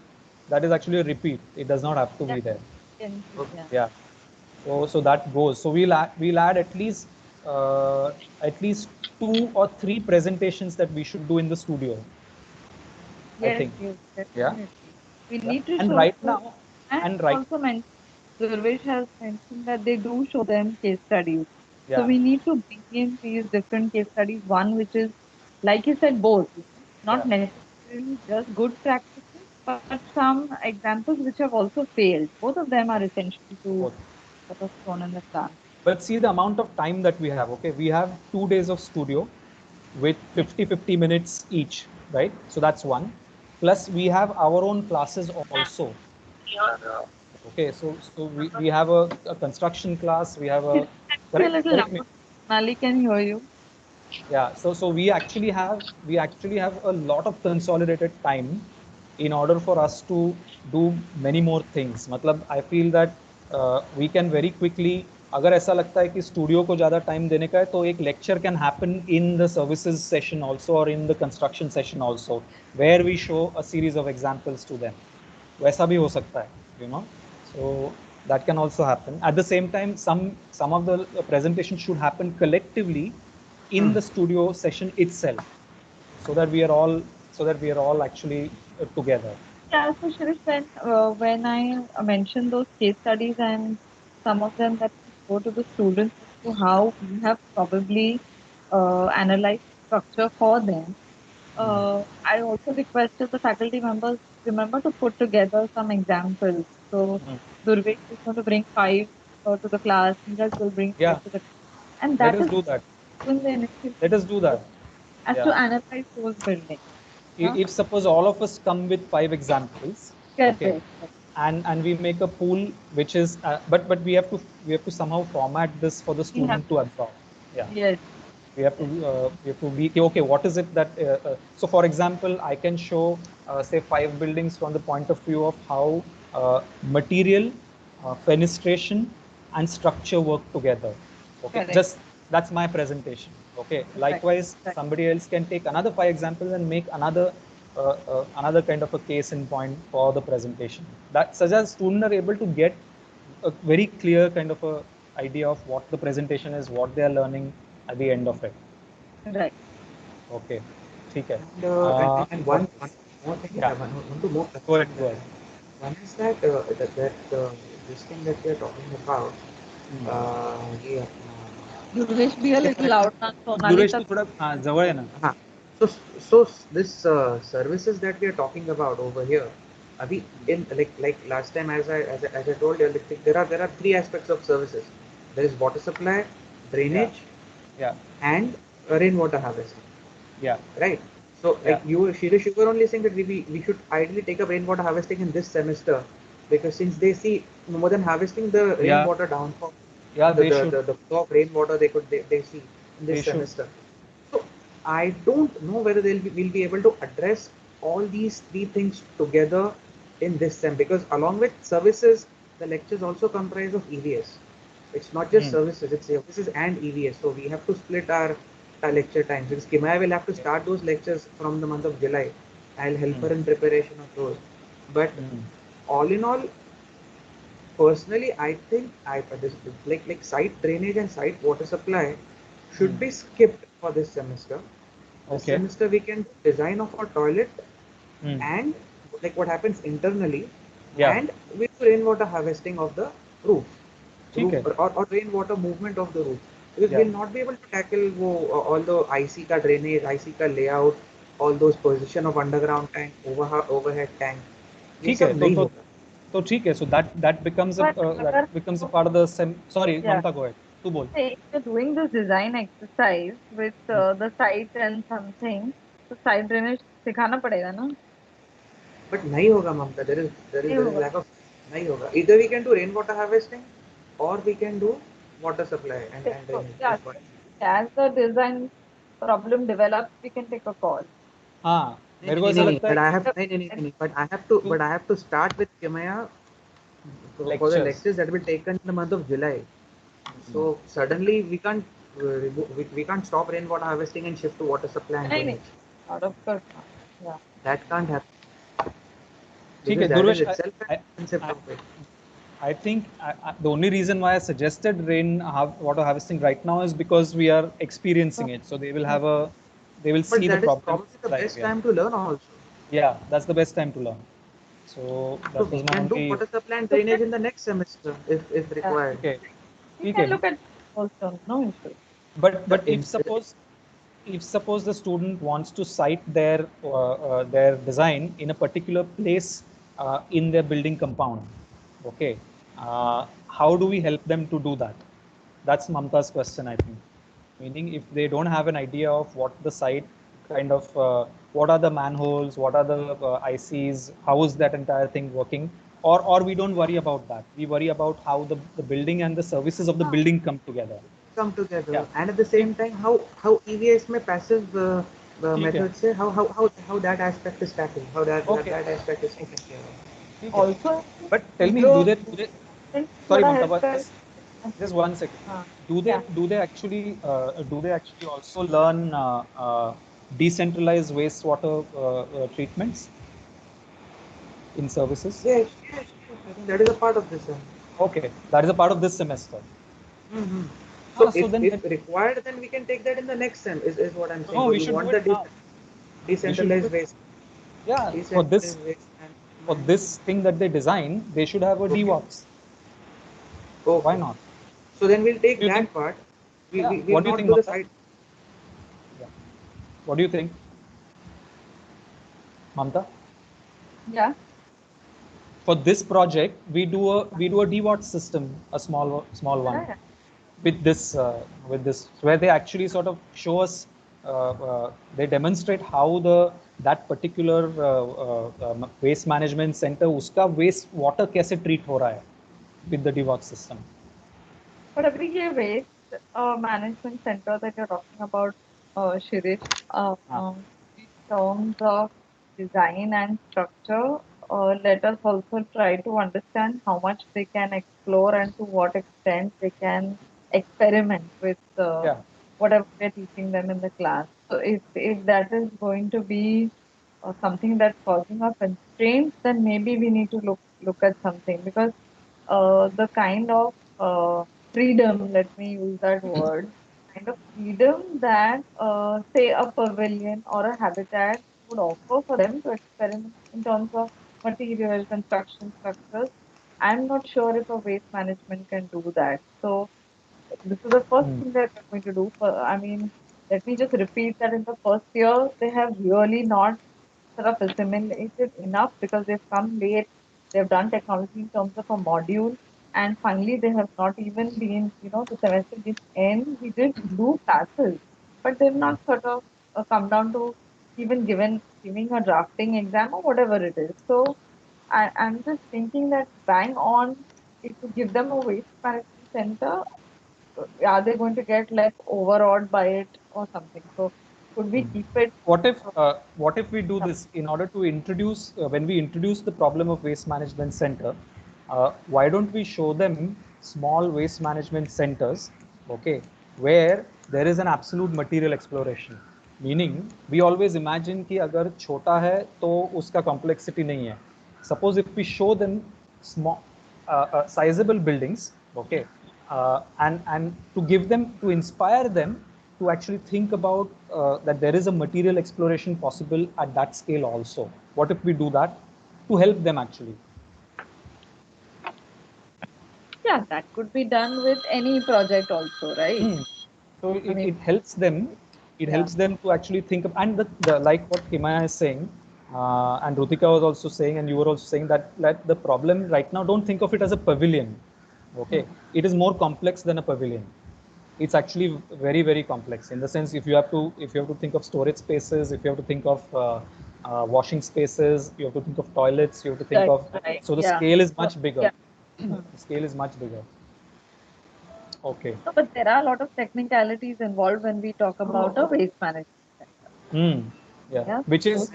That is actually a repeat. It does not have to be there. Yeah. So that goes. So we'll add at least 2 or 3 presentations that we should do in the studio. Yes, I think. Yes, yeah. We need to and show right now. And right. Also mentioned, Durvesh has mentioned that they do show them case studies. Yeah. So we need to bring in these different case studies. One which is, like you said, both. Not necessarily just good practices, but some examples which have also failed. Both of them are essential to Both. sort of shown in the plan. But see the amount of time that we have. Okay, we have 2 days of studio with 50 minutes each, right? So that's one. Plus we have our own classes also. Okay, so we have a construction class. We have a A little correct me. loud. Nali can hear you. Yeah, so we actually have a lot of consolidated time in order for us to do many more things. मतलब I feel that we can very quickly, अगर ऐसा लगता है कि studio को ज़्यादा time देने का है तो एक lecture can happen in the services session also or in the construction session also where we show a series of examples to them. वैसा भी हो सकता है, you know. So that can also happen. At the same time, some of the presentations should happen collectively in the studio session itself, so that we are all actually together. Yeah, so Shirish, when I mentioned those case studies and some of them that go to the students as to how we have probably analyzed structure for them, I also requested the faculty members, remember, to put together some examples. So Durvesh is going to bring 5 to the class, Neeraj will bring 5 Yeah, to the class. And let that us is do that. in the initial Let us do that. as to Yeah. analyze those buildings. If suppose all of us come with 5 examples, okay, Correct. and we make a pool which is but we have to somehow format this for the We have student to absorb. Yeah. Yes. We have to be okay. What is it that so for example I can show say 5 buildings from the point of view of how material, fenestration and structure work together. Okay, Correct. just that's my presentation. Okay, likewise Right. somebody else can take another 5 examples and make another kind of a case in point for the presentation, that such as students are able to get a very clear kind of a idea of what the presentation is, what they are learning at the end of it. Right. Okay, ठीक है. And one more thing, Yeah. one more Go ahead, go ahead. One is that this thing that we are talking about. ये Durvesh, be a little loud now. Sonali दुरेश tak तू थोड़ा जवळ आहे ना. So this services that we are talking about over here, Abhi, in like last time as I told you, there are 3 aspects of services. There is water supply, drainage, Yeah. and rainwater harvesting. Yeah. Right. So like Shirish, you were only saying that we should ideally take up rainwater harvesting in this semester, because since they see more than harvesting the rainwater downfall, they should. the flow of rainwater they see in this semester. So I don't know whether we'll be able to address all these 3 things together in this sem, because along with services, the lectures also comprise of EVS. It's not just services, it's services and EVS. So we have to split our lecture times, because Kimaya will have to start those lectures from the month of July. I'll help her in preparation of those. But all in all, personally, I think this like site drainage and site water supply should be skipped for this semester. This semester we can design of our toilet and like what happens internally, and we do rainwater harvesting of the roof, or rainwater movement of the roof. Because we'll not be able to tackle all the IC ka drainage, IC ka layout, all those position of underground tank, overhead tank. ठीक है, तो ठीक है. So that becomes a part of the sorry, Mamta, go ahead. तू बोल. If you're doing this design exercise with the site and something, तो site drainage सिखाना पड़ेगा ना? But नहीं होगा, Mamta. There is lack of नहीं होगा. Either we can do rainwater harvesting, or we can do water supply and drainage. Yeah. As the design problem develops, we can take a call. हाँ, मेरे को ऐसा लगता है. But I have to start with Kimaya for the lectures that will be taken in the month of July. So suddenly we can't stop rainwater harvesting and shift to water supply and drainage. Out of course. Yeah. That can't happen. ठीक है, Durvesh, I think the only reason why I suggested water harvesting right now is because we are experiencing it. So they will see the problem. But that is probably the best time to learn also. Yeah, that's the best time to learn. So that we can do water supply and drainage in the next semester if required. Okay. We can look at also, no issue. But if suppose if suppose the student wants to cite their design in a particular place in their building compound, okay, how do we help them to do that? That's Mamta's question, I think. Meaning, if they don't have an idea of what the site kind of, what are the manholes, what are the ICs, how is that entire thing working, or we don't worry about that. We worry about how the building and the services of the building come together. Come together, Yeah. and at the same time, how EVS में passive methods से how that aspect is tackled, how that aspect is taken care of. Also, But tell me, do they sorry, Mamta, but just 1 second. Do they actually also learn decentralized wastewater treatments in services? Yes, I think that is a part of this. Okay, that is a part of this semester. Mm-hmm. So, So then if required, then we can take that in the next sem. Is what I'm saying. No, So we you should want do the it now. decentralized waste. Yeah, for this Decentralized waste and for this thing that they design, they should have a Okay. DWAPS. Okay. Why not? So then we'll take Do you that think- part. Yeah. We'll What do you not think, do the Mamta? side. Yeah. What do you think, Mamta? yeah, For this project, we do a DWAT system, a small one, yeah. with this where they actually sort of show us, they demonstrate how that particular waste management center उसका waste water कैसे treat हो रहा है with the DWAT system. But every year waste management center that you're talking about, Shirish, in terms of design and structure, let us also try to understand how much they can explore and to what extent they can experiment with Yeah. whatever we're teaching them in the class. So if that is going to be something that's causing a constraint, then maybe we need to look at something, because the kind of freedom, let me use that word, kind of freedom that say a pavilion or a habitat would offer for them to experiment in terms of material construction structures. I'm not sure if a waste management can do that. So this is the first thing that we're going to do. I mean, let me just repeat that in the first year, they have really not sort of assimilated enough because they've come late. They've done technology in terms of a module. And finally, they have not even been, the semester didn't end. We did do classes, but they've not sort of come down to even giving a drafting exam or whatever it is. So I'm just thinking that bang on, if you give them a waste management center, are they going to get like overawed by it or something? So could we keep it? What if we do this in order to introduce, when we introduce the problem of waste management center, why don't we show them small waste management centers, okay, where there is an absolute material exploration? Meaning, we always imagine कि अगर छोटा है तो उसका complexity नहीं है. Suppose if we show them small, sizable buildings, okay, and to give them, to inspire them to actually think about that there is a material exploration possible at that scale also. What if we do that to help them actually? Yeah, that could be done with any project also, right? So it helps them. It helps them to actually think of, and like what Himaya is saying, and Rutika was also saying, and you were also saying that the problem right now, don't think of it as a pavilion. Okay, it is more complex than a pavilion. It's actually very, very complex in the sense, if you have to think of storage spaces, if you have to think of washing spaces, you have to think of toilets, you have to think of, so the scale is much bigger. The scale is much bigger. Okay. No, but there are a lot of technicalities involved when we talk about a waste management. Yeah. Which is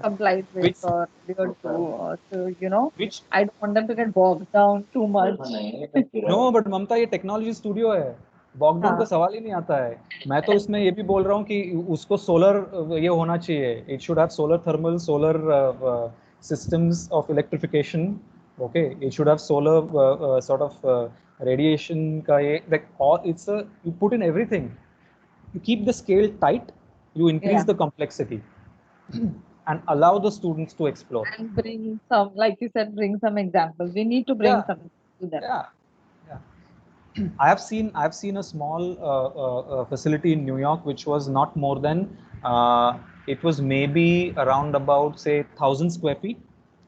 complied with or adhered to. So, I don't want them to get bogged down too much. No, but Mamta, ये technology studio है, बॉगडाउन का सवाल ही नहीं आता है. मैं तो इसमें ये भी बोल रहा हूँ कि उसको सोलर ये होना चाहिए. It should have solar thermal, solar systems of electrification. Okay, it should have solar sort of radiation का ये, like all, you put in everything. You keep the scale tight, you increase the complexity and allow the students to explore. And bring some, like you said, bring some examples. We need to bring something to them. Yeah. I have seen a small facility in New York which was not more than it was maybe around about say 1,000 square feet,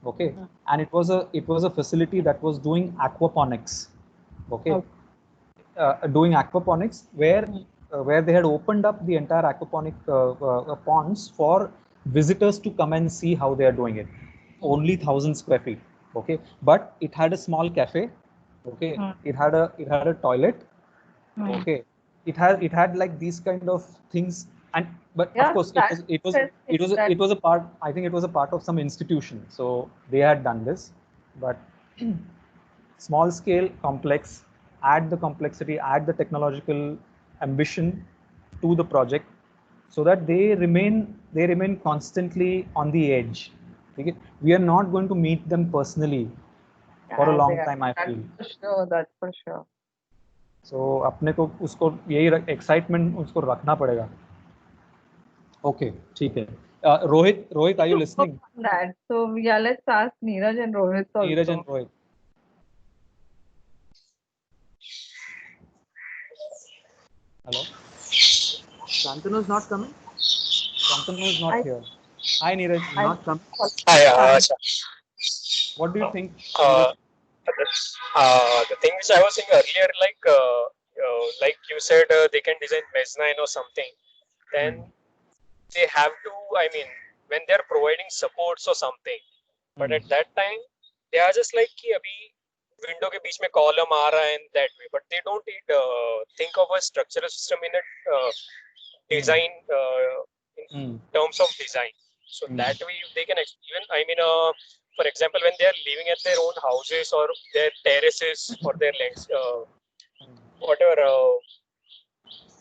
okay, and it was a facility that was doing aquaponics, okay, doing aquaponics where they had opened up the entire aquaponic ponds for visitors to come and see how they are doing it. Only 1,000 square feet, okay, but it had a small cafe, okay, it had a toilet, okay, it had like these kind of things, and but of Yeah, course that's it was a part, I think it was a part of some institution, so they had done this, but small scale, complex, add the complexity, add the technological ambition to the project so that they remain constantly on the edge. Okay? We are not going to meet them personally for a long time, I feel. for sure. That's for sure. So अपने को उसको यही excitement उसको रखना पड़ेगा. Okay, ठीक है. Rohit, are you listening? That. So yeah, let's ask Neeraj and Rohit also. Neeraj and Rohit. Hello? Shantanu is not coming? Shantanu is not here. Hi, Neeraj. Not coming? Hi, What do you think? the thing which I was saying earlier, like you said, they can design mezzanine or something. Then they have to, I mean, when they're providing supports or something, but at that time, they are just like कि अभी window के बीच में column आ रहा है in that way, but they don't think of a structural system in a design in terms of design. So that way they can even, I mean, for example, when they are living at their own houses or their terraces or their lands, whatever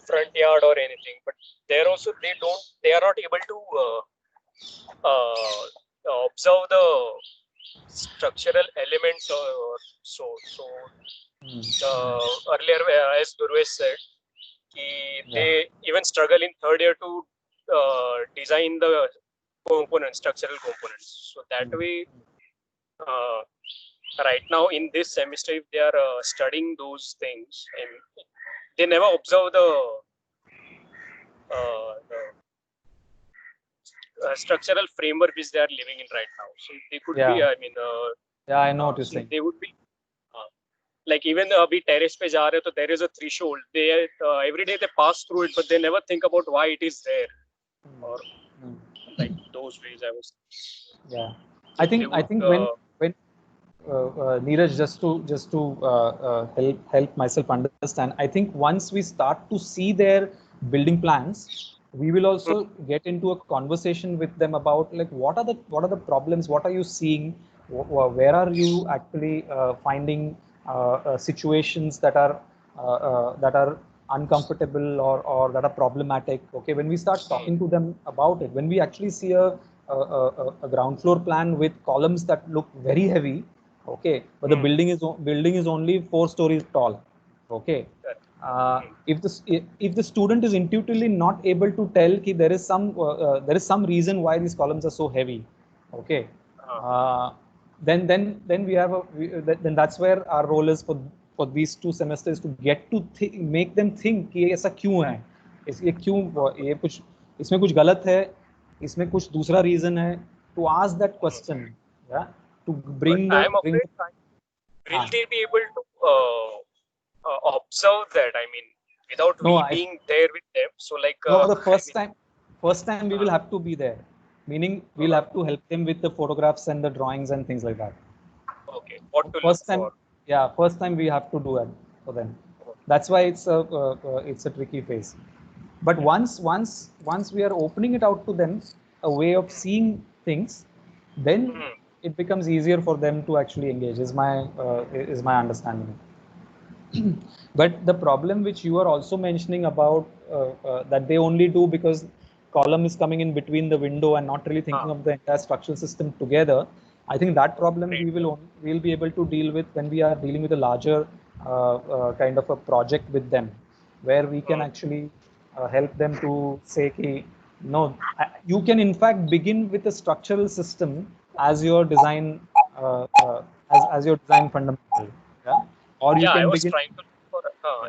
front yard or anything, but there also they are not able to observe the structural elements or so. Earlier, as Durvesh said, they even struggle in third year to design the structural components. So that way, right now in this semester, if they are studying those things, and they never observe the structural framework which they are living in right now. So they could be, I mean, I know what you're saying. They would be like even abhi terrace pe ja rahe, so there is a threshold. They every day they pass through it, but they never think about why it is there, or like those ways. I was. Yeah, I think when Neeraj, just to help myself understand, I think once we start to see their building plans, we will also get into a conversation with them about like what are the problems, what are you seeing, where are you actually finding situations that are uncomfortable or that are problematic. Okay, when we start talking to them about it, when we actually see a ground floor plan with columns that look very heavy, okay, but the building is only 4 stories tall, okay. If the student is intuitively not able to tell that there is some reason why these columns are so heavy, okay, then then that's where our role is for these 2 semesters, to get to make them think कि ऐसा क्यों है, ये क्यों, ये कुछ इसमें कुछ गलत है, इसमें कुछ दूसरा reason है, to ask that question, yeah, to bring but will they be able to observe that? I mean, without being there with them. So like the first time we will have to be there, meaning we'll have to help them with the photographs and the drawings and things like that. Okay, what to first look time for? Yeah, first time we have to do that for them. That's why it's a tricky phase. But once we are opening it out to them, a way of seeing things, then it becomes easier for them to actually engage, is my understanding. But the problem which you are also mentioning about that they only do because column is coming in between the window and not really thinking of the entire structural system together, I think that problem we'll be able to deal with when we are dealing with a larger kind of a project with them, where we can actually help them to say ki, no, you can in fact begin with a structural system as your design as your design fundamental, yeah? Or you can I was begin. trying to look for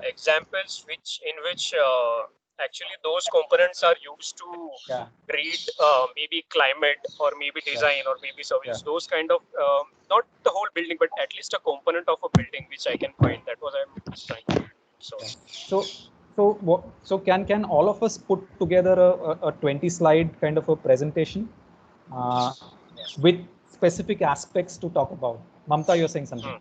examples in which actually those components are used to Yeah. treat maybe climate or maybe design or maybe service. Yeah. Those kind of not the whole building, but at least a component of a building which I can find. That was I'm just trying to. So can all of us put together a 20 slide kind of a presentation with specific aspects to talk about? Mamta, you're saying something.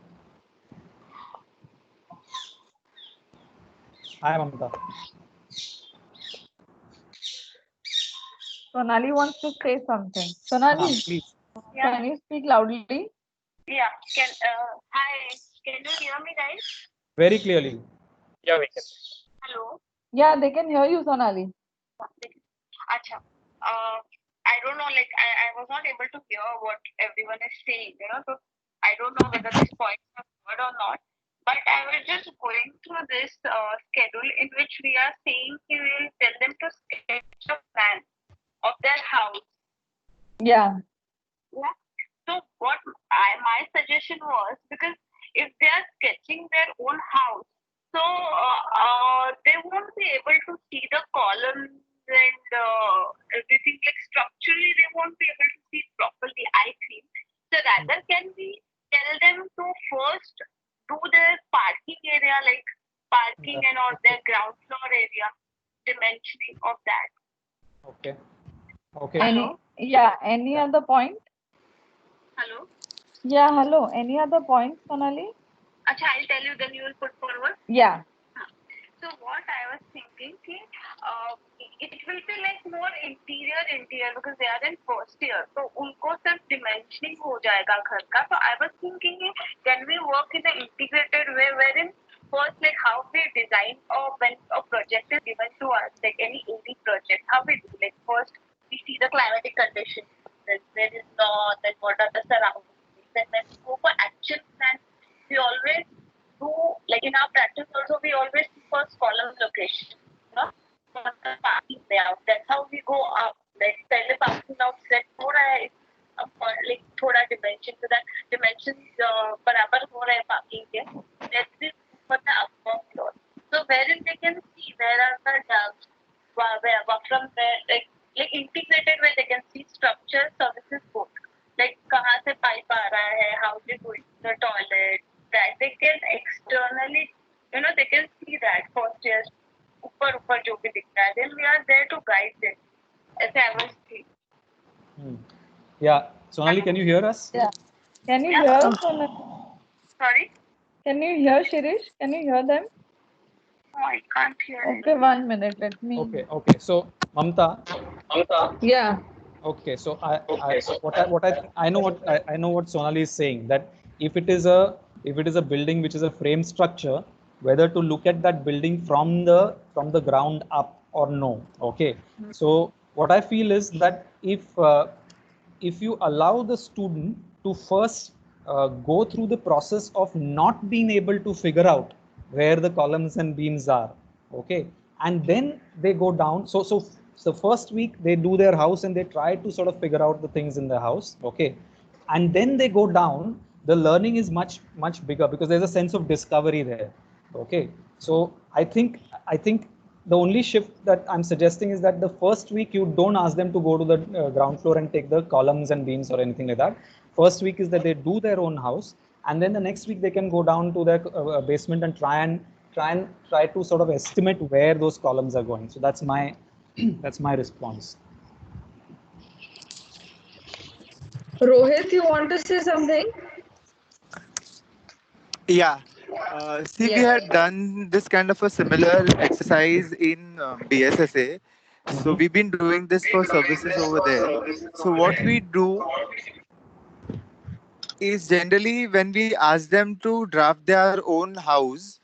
Hi, Mamta. Sonali wants to say something. Sonali, Please. can you speak loudly? Yeah. Hi. Can you hear me, guys? Very clearly. Yeah, we can. Hello. Yeah, they can hear you, Sonali. Acha. I don't know. Like I was not able to hear what everyone is saying. So I don't know whether this point is good or not. But I was just going through this schedule in which we are saying we will tell them to sketch a plan of their house. Yeah. Yeah. So what my suggestion was, because if they are sketching their own house, so they won't be able to see the columns and everything. Like structurally, they won't be able to see properly, I think. So rather, can we tell them to first do their parking area, like parking and all their ground floor area, dimensioning of that. Okay. Okay. Any other point? Hello? Yeah, hello. Any other point, Sonali? Acha, I'll tell you, then you will put forward. Yeah. So what I was thinking, it will be like more interior because they are in first year. So उनको सिर्फ dimensioning हो जाएगा घर का. So I was thinking, can we work in an integrated way wherein first, like how we design or when a project is given to us, like any project, how we do, like first we see the climatic conditions, then where is north, then what are the surroundings, then when we go for action plan, we always do, like in our practice also, we always see first column location, for the parking layout. That's how we go up. Like पहले parking out set हो रहा है, like थोड़ा dimension, so that dimensions बराबर हो रहा है parking के. Let's see for the upper floor. So wherein they can see where are the ducts, from there, like integrated where they can see structure, services both. Like कहाँ से pipe आ रहा है, how they go to the toilet, that they can externally, they can see that first year, ऊपर जो भी दिख रहा है. Then we are there to guide them. ऐसे I was thinking. Yeah. Sonali, can you hear us? Yeah. Can you hear us, Sonali? Sorry? Can you hear Shirish? Can you hear them? No, I can't hear. Okay, 1 minute. Let me. Okay. So Mamta. Yeah. Okay. So I know what Sonali is saying, that if it is a building which is a frame structure, whether to look at that building from the ground up or no. Okay. So what I feel is that if you allow the student to first go through the process of not being able to figure out where the columns and beams are, okay, and then they go down. So first week they do their house and they try to sort of figure out the things in the house, okay, and then they go down. The learning is much bigger because there's a sense of discovery there, okay. So I think the only shift that I'm suggesting is that the first week you don't ask them to go to the ground floor and take the columns and beams or anything like that. First week is that they do their own house, and then the next week they can go down to their basement and try to sort of estimate where those columns are going. So that's my response. Rohit, you want to say something? Yeah. We had done this kind of a similar exercise in BSSA. So we've been doing this for services over there. So what we do is generally when we ask them to draft their own house,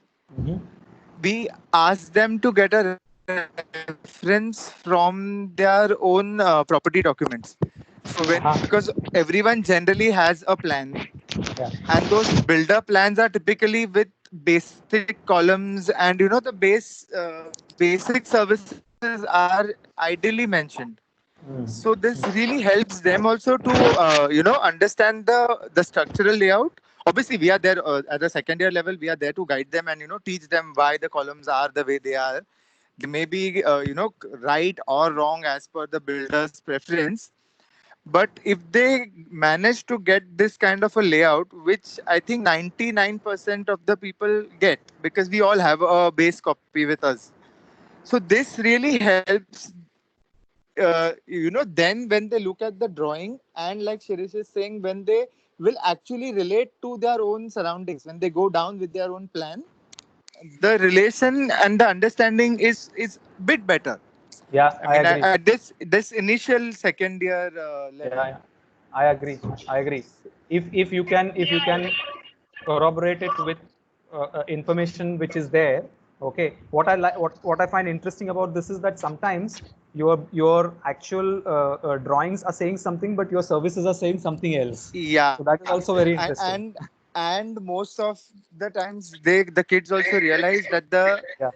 we ask them to get a reference from their own property documents. So because everyone generally has a plan, and those builder plans are typically with basic columns, and the basic services are ideally mentioned. So this really helps them also to understand the structural layout obviously we are there at the second year level. We are there to guide them and teach them why the columns are the way they are. They may be right or wrong as per the builder's preference. But if they manage to get this kind of a layout, which I think 99% of the people get, because we all have a base copy with us. So this really helps, then when they look at the drawing, and like Shirish is saying, when they will actually relate to their own surroundings, when they go down with their own plan, the relation and the understanding is bit better. Yeah, I I mean, agree. at this initial second year level. Yeah, I agree. I agree. If you can corroborate it with information which is there, okay. What I like, what I find interesting about this is that sometimes your actual drawings are saying something, but your services are saying something else. Yeah. So that is also very and interesting. and, and most of the times the kids also realize that Yeah.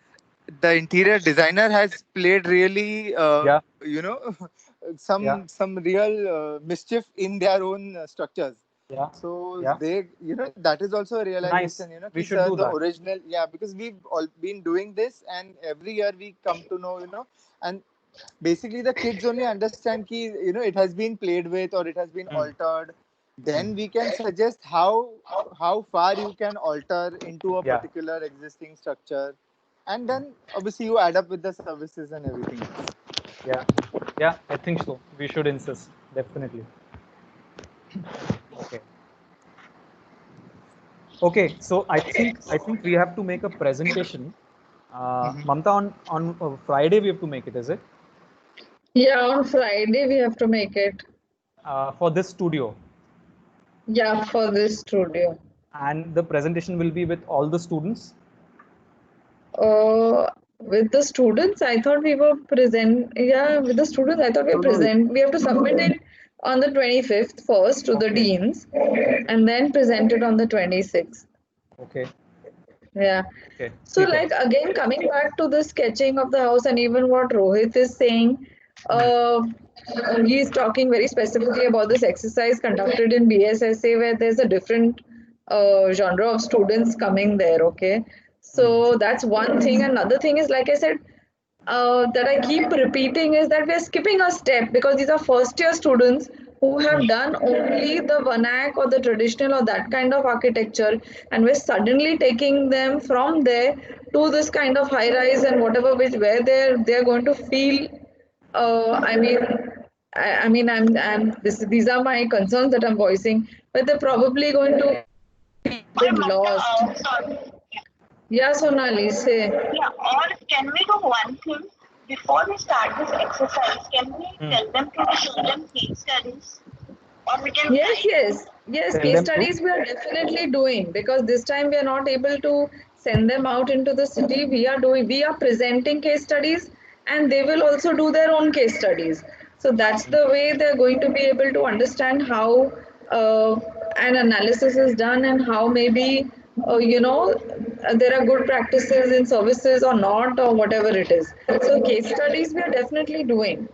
the interior designer has played really Yeah. Yeah. some real mischief in their own structures. Yeah. So Yeah. they that is also a Nice. realization, We ki, should sir, do the that. original, yeah, because we've all been doing this, and every year we come to know, and basically the kids only understand ki, it has been played with or it has been altered. Then we can suggest how far you can alter into a Yeah. particular existing structure, and then obviously you add up with the services and everything else. Yeah. Yeah. I think so. We should insist, definitely. Okay. Okay. So I think we have to make a presentation. Mamta, on Friday we have to make it, is it? Yeah, on Friday we have to make it. For this studio. Yeah, for this studio. And the presentation will be with all the students. With the students, I thought we were present. Yeah, with the students, I thought we were present. We have to submit it on the 25th first to the deans, and then present it on the 26th. Okay. Yeah. Okay. So, like, again, coming back to the sketching of the house and even what Rohit is saying, he's talking very specifically about this exercise conducted in BSSA where there's a different genre of students coming there. Okay. So, that's one thing. Another thing is, like I said, that I keep repeating is that we're skipping a step because these are first year students who have done only the vernac or the traditional or that kind of architecture, and we're suddenly taking them from there to this kind of high rise and whatever, which where they're going to feel. I mean. I mean, these are my concerns that I'm voicing, but they're probably going to be a bit lost. Yeah, Sonali, say. Yeah, or can we do one thing? Before we start this exercise, can we tell them to show them case studies? Or we can Yes, Tell case them to. studies we are definitely doing because this time we are not able to send them out into the city. We are presenting case studies and they will also do their own case studies. So that's the way they're going to be able to understand how an analysis is done and how maybe, there are good practices in services or not or whatever it is. So case studies we are definitely doing.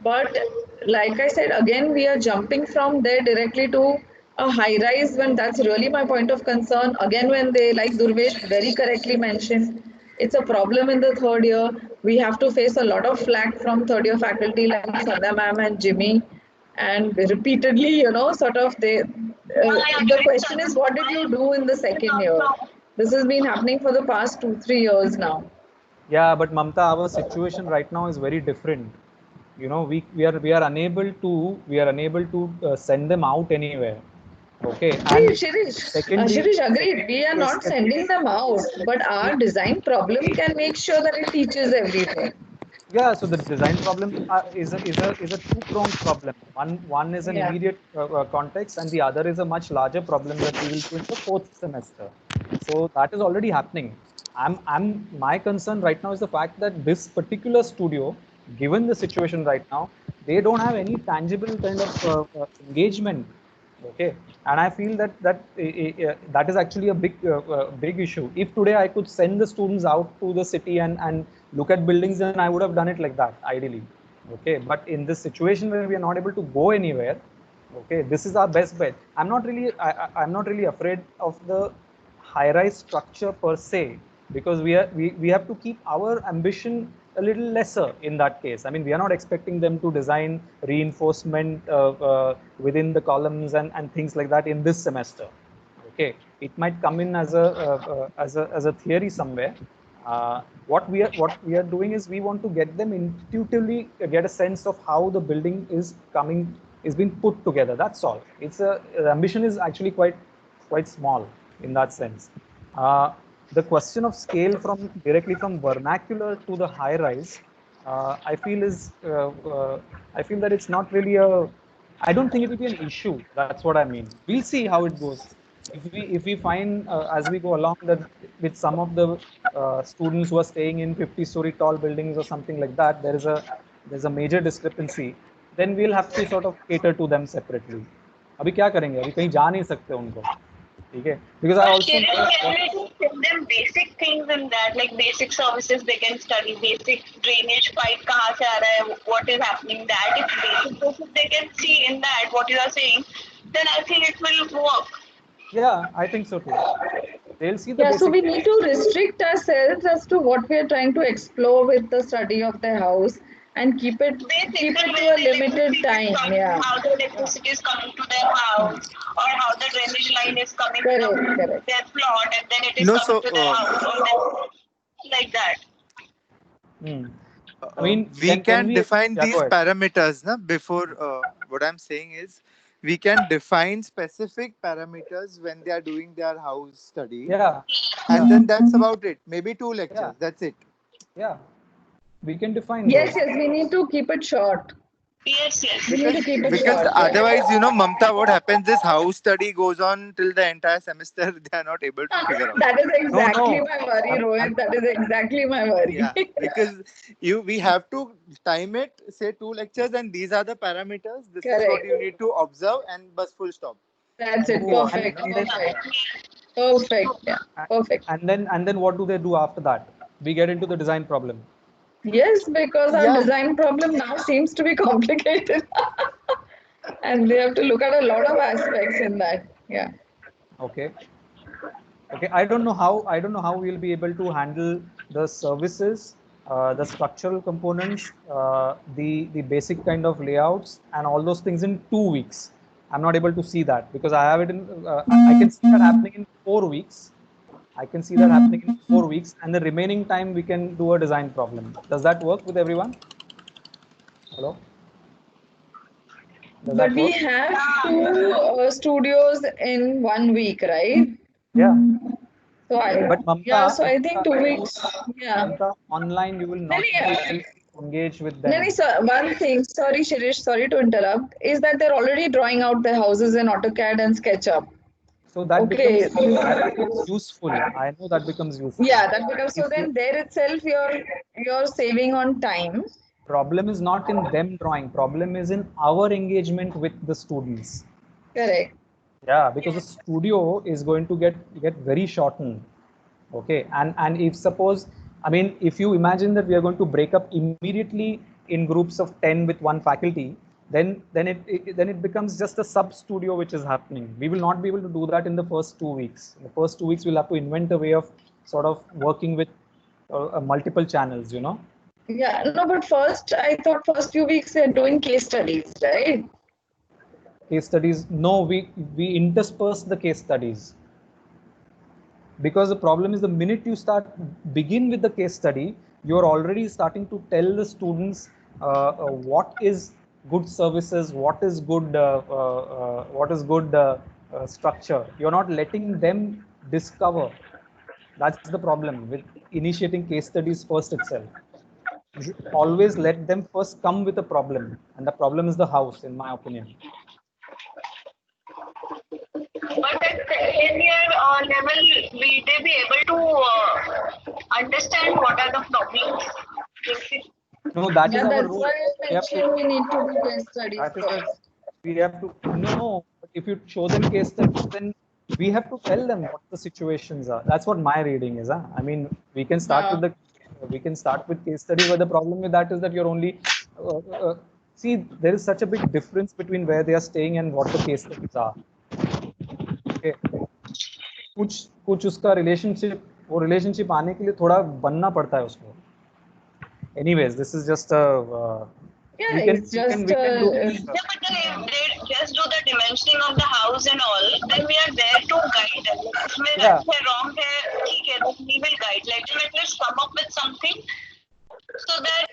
But like I said, again, we are jumping from there directly to a high rise when that's really my point of concern. Again, when they, like Durvesh very correctly mentioned, it's a problem in the third year. We have to face a lot of flack from third year faculty like Sandhya ma'am and Jimmy. And repeatedly, sort of the question is, what did you do in the second year? This has been happening for the past 2-3 years now. Yeah, but Mamta, our situation right now is very different. We are unable to send them out anywhere. Okay. And Shirish agreed. We are not sending them out, but our design problem can make sure that it teaches everything. Yeah, so the design problem is a two-pronged problem. One is an immediate context, and the other is a much larger problem that we will do in the fourth semester. So that is already happening. My concern right now is the fact that this particular studio, given the situation right now, they don't have any tangible kind of engagement. Okay, and I feel that is actually a big issue. If today I could send the students out to the city and look at buildings, then I would have done it like that ideally. Okay, but in this situation where we are not able to go anywhere, Okay, this is our best bet. I'm not really afraid of the high-rise structure per se, because we have to keep our ambition a little lesser in that case. I mean, we are not expecting them to design reinforcement within the columns and things like that in this semester. Okay, it might come in as a theory somewhere. What we are doing is we want to get them intuitively get a sense of how the building is being put together. That's all. The ambition is actually quite small in that sense. The question of scale from directly from vernacular to the high rise, I feel is I feel that it's not really a. I don't think it will be an issue. That's what I mean. We'll see how it goes. If we find as we go along that with some of the students who are staying in 50-story tall buildings or something like that, there's a major discrepancy, then we'll have to sort of cater to them separately. अभी क्या करेंगे? अभी कहीं जा नहीं सकते उनको, ठीक है? Because I But also can we just give them basic things in that, like basic services they can study, basic drainage pipe kahan se aa raha hai, what is happening, that if basic they can see in that what you are saying, then I think it will work. Yeah, I think so too. They'll see the Yeah, so basic. we need to restrict ourselves as to what we are trying to explore with the study of the house and keep it to a limited time. Yeah. How the electricity is coming to their house, or how the drainage line is coming to their plot, and then it is No, coming so to their house, or like that. I mean, we can we define yeah, these parameters na, before what I'm saying is we can define specific parameters when they are doing their house study. Yeah. And then that's about it. Maybe 2 lectures. Yeah. That's it. Yeah. We can define Yes, those. we need to keep it short. Yes. We need to keep it Because short. otherwise, Mamta, what happens is house study goes on till the entire semester. They are not able to figure out. That is exactly No. my worry, Rohit. That is exactly my worry. Yeah, because we have to time it, say 2 lectures, and these are the parameters. This is what you need to observe, and bus full stop. That's it. Perfect. Perfect. Yeah. Perfect. And then what do they do after that? We get into the design problem. Yes, because our design problem now seems to be complicated. And they have to look at a lot of aspects in that. Yeah. Okay. I don't know how we'll be able to handle the services, the structural components, the basic kind of layouts and all those things in 2 weeks. I'm not able to see that because I have it in I can see that happening in 4 weeks. I can see that happening in 4 weeks, and the remaining time we can do a design problem. Does that work with everyone? Hello? But we have 2 studios in 1 week, right? Yeah. So Mamta, so I think 2 weeks. Yeah. Mamta, online you will not be able to engage with them. No, sir. One thing, sorry, Shirish, sorry to interrupt, is that they're already drawing out their houses in AutoCAD and SketchUp. So that becomes useful. I know that becomes useful. Yeah, that becomes so. Then there itself, you're saving on time. Problem is not in them drawing. Problem is in our engagement with the students. Correct. Yeah, because the studio is going to get very shortened. Okay, and if suppose, I mean, if you imagine that we are going to break up immediately in groups of 10 with one faculty, then it becomes just a sub studio which is happening. We will not be able to do that in the first 2 weeks. In the first 2 weeks, we'll have to invent a way of sort of working with multiple channels, Yeah, no, but I thought first few weeks they're doing case studies, right? Case studies, no, we intersperse the case studies. Because the problem is the minute you begin with the case study, you're already starting to tell the students what is good services, what is good structure. You're not letting them discover. That's the problem with initiating case studies first itself. You should always let them first come with a problem, and the problem is the house, in my opinion. But at second year level, will they be able to understand what are the problems? No, that is our that's rule. why I mentioned we need to do case studies first. We have to if you show them case studies, then we have to tell them what the situations are. That's what my reading is. I mean, we can start with case studies, but the problem with that is that you're only see, there is such a big difference between where they are staying and what the case studies are. Okay. कुछ उसका relationship आने के लिए थोड़ा बनना पड़ता है उसको. Anyways, this is just a we can do Yeah, but then if they just do the dimensioning of the house and all, then we are there to guide them. If it's wrong hai, theek hai, then we will guide. Let them at least come up with something so that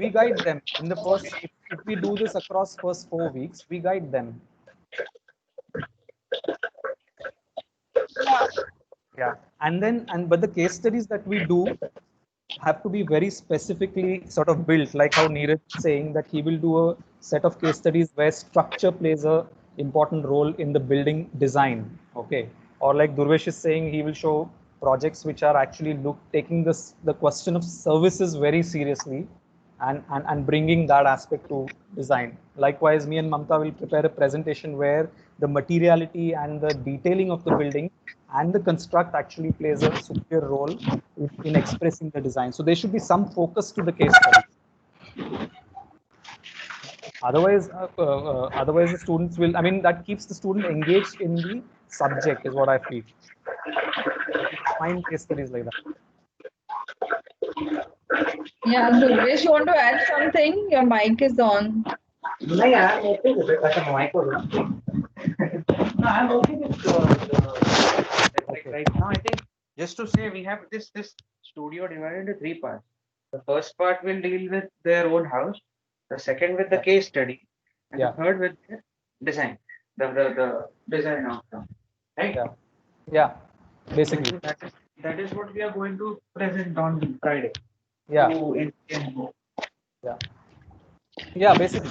we guide them in the first. If we do this across first 4 weeks, we guide them. Yeah, but the case studies that we do have to be very specifically sort of built, like how Neeraj is saying that he will do a set of case studies where structure plays a important role in the building design. Okay, or like Durvesh is saying, he will show projects which are actually taking the question of services very seriously and bringing that aspect to design. Likewise, me and Mamta will prepare a presentation where the materiality and the detailing of the building and the construct actually plays a superior role in expressing the design. So there should be some focus to the case study. Otherwise, the students will, I mean, that keeps the student engaged in the subject is what I feel. Find case studies like that. Yeah, Durvesh, you want to add something? Your mic is on. No, yeah, I'm okay with it. I'm okay with like right now. I think just to say we have this studio divided into 3 parts. The first part will deal with their own house. The second with the case study, and the third with the design. The design outcome. Right? Yeah. Basically. That is what we are going to present on Friday. Yeah. Yeah, basically.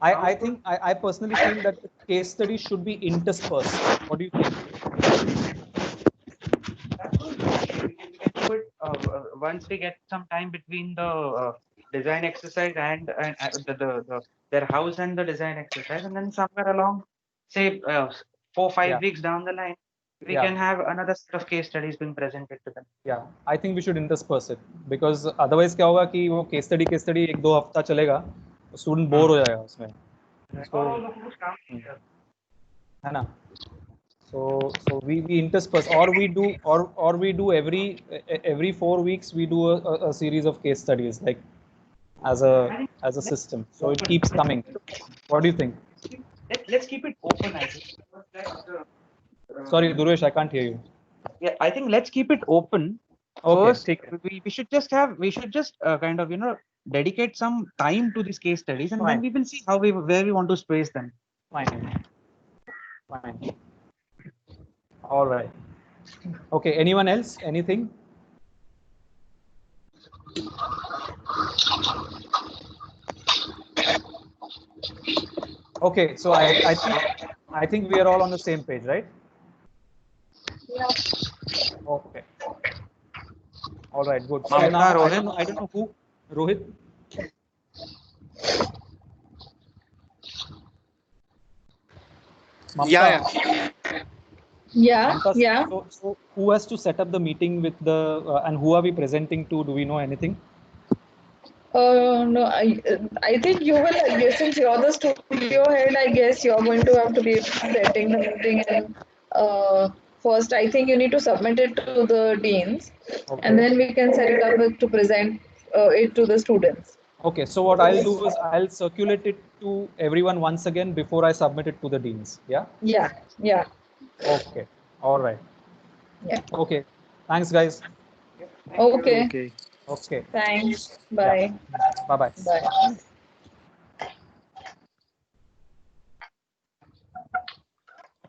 I think I personally feel that the case study should be interspersed. What do you think? Once we get some time between the design exercise and their house and the design exercise, and then somewhere along, say 4-5 weeks down the line, we can have another set of case studies being presented to them. Yeah, I think we should intersperse it because otherwise क्या होगा कि वो case study 1-2 हफ्ता चलेगा, student bore हो जाएगा उसमें. है ना? So we intersperse, or we do every 4 weeks we do a series of case studies like as a system. So it keeps coming. What do you think? Let's keep it open. I think. Sorry, Durvesh, I can't hear you. Yeah, I think let's keep it open. Okay, first, we should just kind of dedicate some time to these case studies, and then we will see where we want to space them. Fine. All right. Okay. Anyone else? Anything? Okay. So I think we are all on the same page, right? Yeah. Okay. All right. Good. So now I don't know who. Rohit. Mamta. Yeah. So who has to set up the meeting with the and who are we presenting to? Do we know anything? No, I think you will, since you're the studio head, I guess you're going to have to be setting the meeting, and first I think you need to submit it to the deans, and then we can set it up to present it to the students. Okay, so what I'll do is I'll circulate it to everyone once again before I submit it to the deans. Yeah? Yeah. Okay. All right. Yeah. Okay. Thanks, guys. Okay. Thanks. Bye. Bye-bye. Bye.